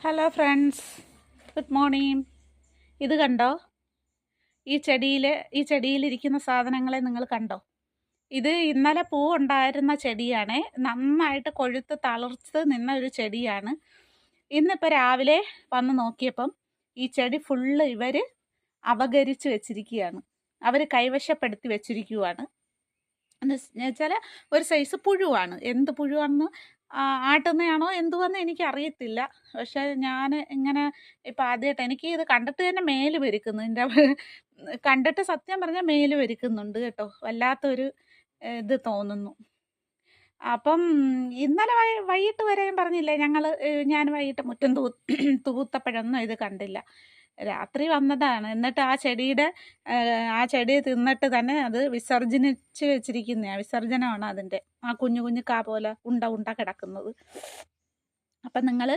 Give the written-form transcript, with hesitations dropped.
Hello friends, good morning. ഇത് കണ്ടോ? ഈ ചെടിയിലിരിക്കുന്ന സാധനങ്ങളെ നിങ്ങൾ കണ്ടോ? ഇത് ഇന്നലെ പൂവുണ്ടായിരുന്ന ചെടിയാണ്. നന്നായിട്ട് കൊഴുത്ത് തളിർത്ത് നിന്ന ഒരു ചെടിയാണ്. ഇന്നിപ്പോൾ രാവിലെ വന്ന് നോക്കിയപ്പം ഈ ചെടി ഫുള്ള് ഇവർ അപകരിച്ച് വെച്ചിരിക്കുകയാണ്. അവർ കൈവശപ്പെടുത്തി വെച്ചിരിക്കുകയാണ്. എന്ന് വെച്ചാൽ ഒരു സൈസ് പുഴുവാണ്. എന്ത് പുഴുവാണെന്ന് ആട്ടുന്നതാണോ എന്തുവാന്ന് എനിക്കറിയത്തില്ല. പക്ഷേ ഞാൻ ഇങ്ങനെ ഇപ്പം ആദ്യമായിട്ട് എനിക്ക് ഇത് കണ്ടിട്ട് തന്നെ മേല് പെരുക്കുന്നു. എൻ്റെ കണ്ടിട്ട് സത്യം പറഞ്ഞാൽ മേല് പെരുക്കുന്നുണ്ട് കേട്ടോ. വല്ലാത്തൊരു ഇത് തോന്നുന്നു. അപ്പം ഇന്നലെ വൈകിട്ട് വരെ പറഞ്ഞില്ലേ ഞാൻ വൈകിട്ട് മുറ്റം തൂത്തപ്പോഴൊന്നും ഇത് കണ്ടില്ല. രാത്രി വന്നതാണ്. എന്നിട്ട് ആ ചെടി തിന്നിട്ട് തന്നെ അത് വിസർജനിച്ച് വെച്ചിരിക്കുന്നതാണ്. വിസർജനമാണ് അതിൻ്റെ. ആ കുഞ്ഞു കുഞ്ഞു കാ പോലെ ഉണ്ട കിടക്കുന്നത്. അപ്പം നിങ്ങൾ